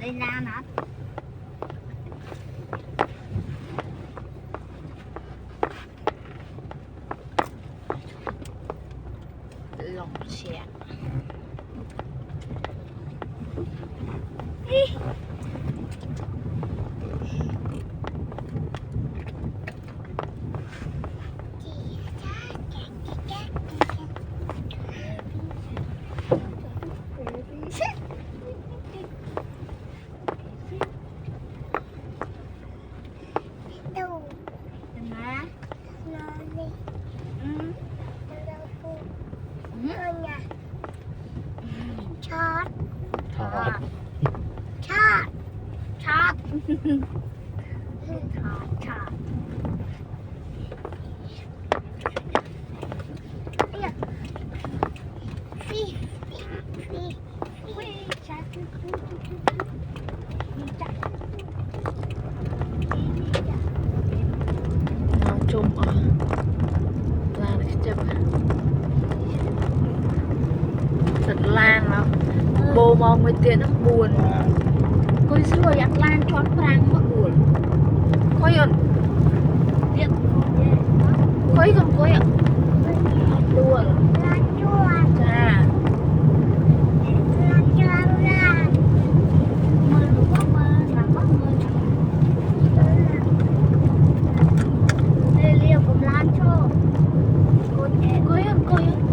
lên la nó lồng xẹt chót chót chót chót chót chung ở là để chụp thật lan lắm bồ mong người tiền nó buồn coi xưa giặt lan chón prang mà buồn coi ơn điện coi còn coi ạ đùa lan chua à lan chua lan mơ quá mơ là mất mơ đây liều cũng lan cho coi ơn coi ơn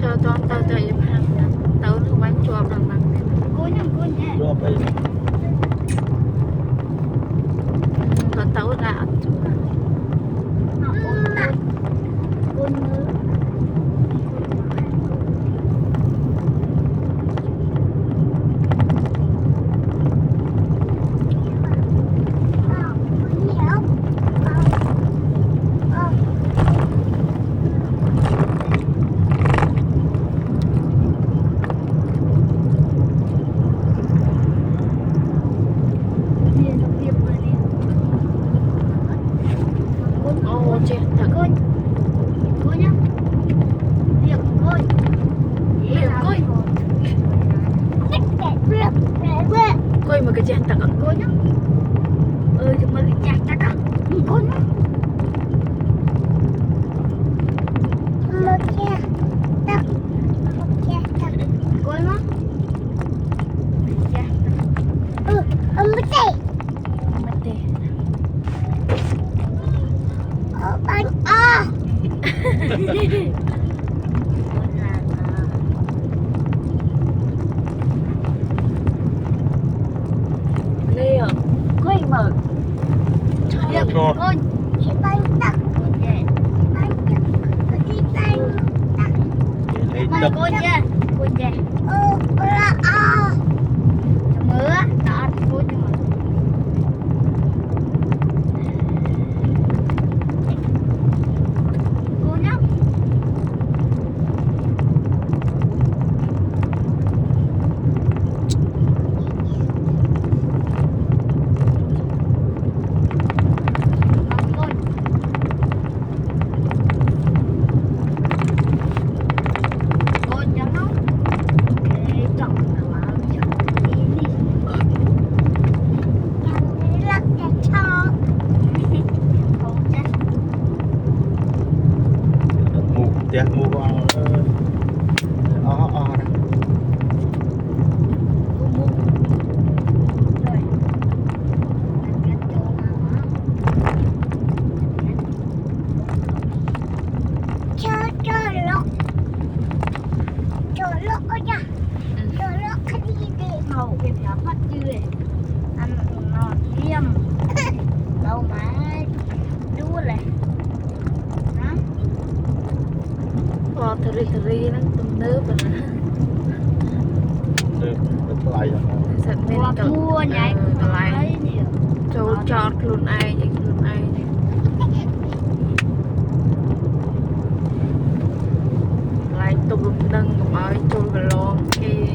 cho con tao tới em ham tao nó bán cho bằng bằng cuối năm cuối nhé còn tao đã coi mà cái chén tắc ăn coi nhá chúng mà cái chén tắc ăn coi nhá một chén tắc coi mà ông mất tê bánh coi mở trời ơi chị bánh tắc bánh tắc đi bánh tắc mà coi chưa mưa đó coi chưa mà cô nhá tiệt mua con màu cái phía mắt chưa ăn nó thiêm đâu mà đua này đó thử nó tùm nước rồi nè lại sạch bên cậu mua nhảy lại trâu chọt luôn ai vậy luôn ai lại tụm đằng ở trâu gà lon kia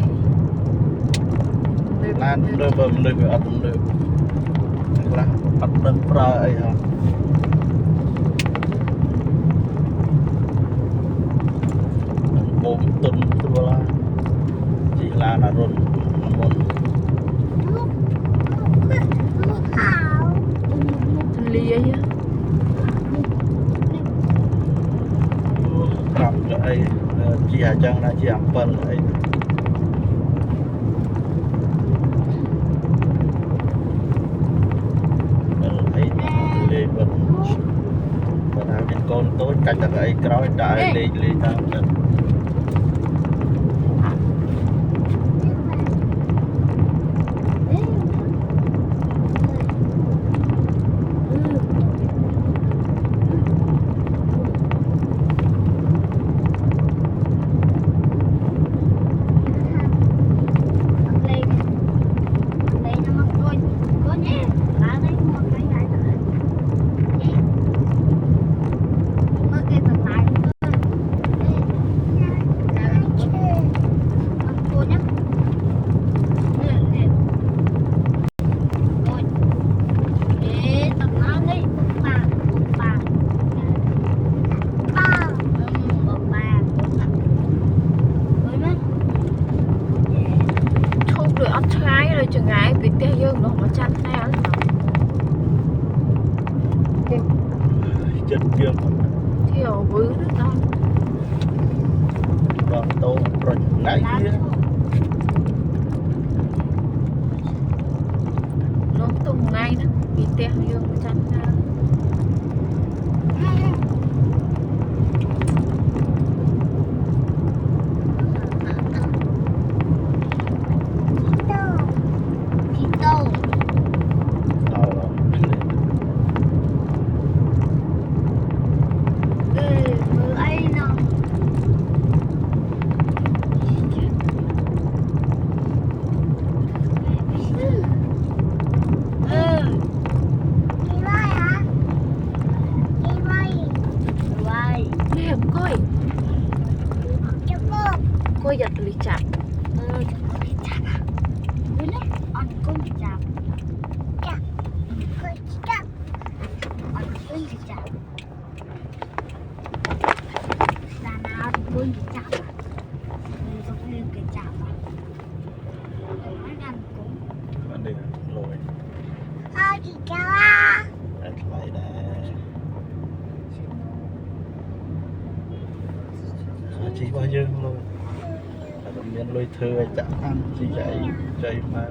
lan đưa bơm đưa ở bơm đưa là bắt đừng pra ấy hả bom tuần tua là chỉ là run một lia nhá cầm cho ấy chỉ hà chân là chỉ làm phân ấy ấy lên bên hàng trên con tối cách là ấy cái đại lên tao chừng ngày việc tiêu dương nó mà chăn theo chất dương thiểu vứ đó còn tô rồi ngay kia nó tung ngay đó việc tiêu dương mà chăn theo coi giật lì chặt chỉ bao nhiêu luôn miền lôi thừa chẳng ăn chỉ dạy chơi mà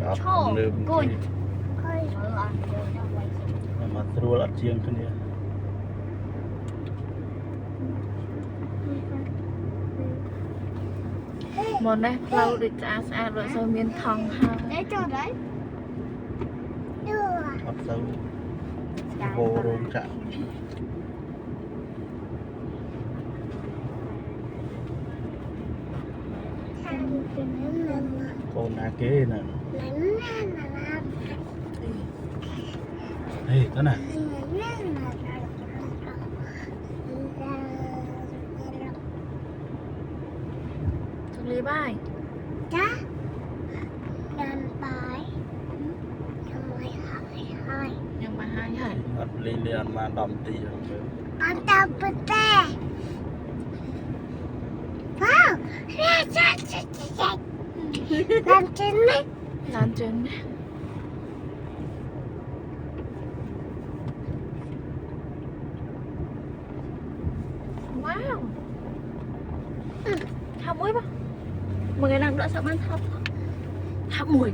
ấp lượm mà thua là chiên cái này món này lâu để trả xa rồi sau miền thòng ha để cho đấy ấp sâu vô rôn chạm con na kế nè đây đó nè lý bài nhưng mà hai hả lên liền mà đầm tì làm trên đấy làm trên wow thao muối ba một ngày làm nữa sao ăn thao muối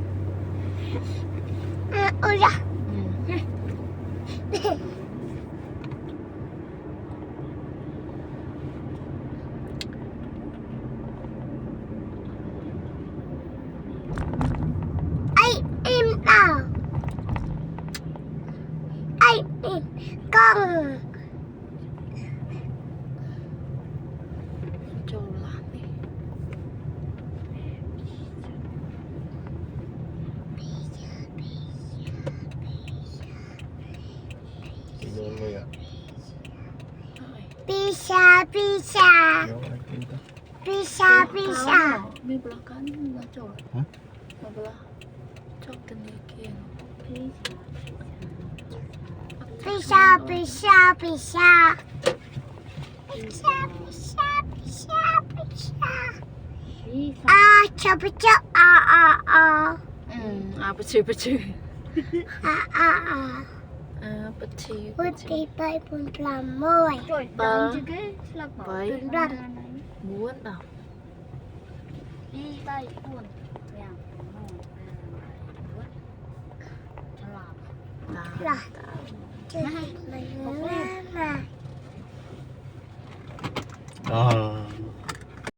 ôi da con trâu lát đi pizza pizza pizza pizza មានប្លោះកានមកចូល ហ៎ មកប្លោះចូលទៅនេះគេពីPisha, pisha, pisha. Pisha, pisha, pisha, pisha. ពី Ah, chop, chop, ah, ah, ah. អាបឈឺ Ah, ah, ah. អាបឈឺ Putih pai pun pelamoy. ជួយដល់ជឹកគេស្លាប់មក Đắt. 4ដល់2 3 4 5 6 Lah. Mama. ដល់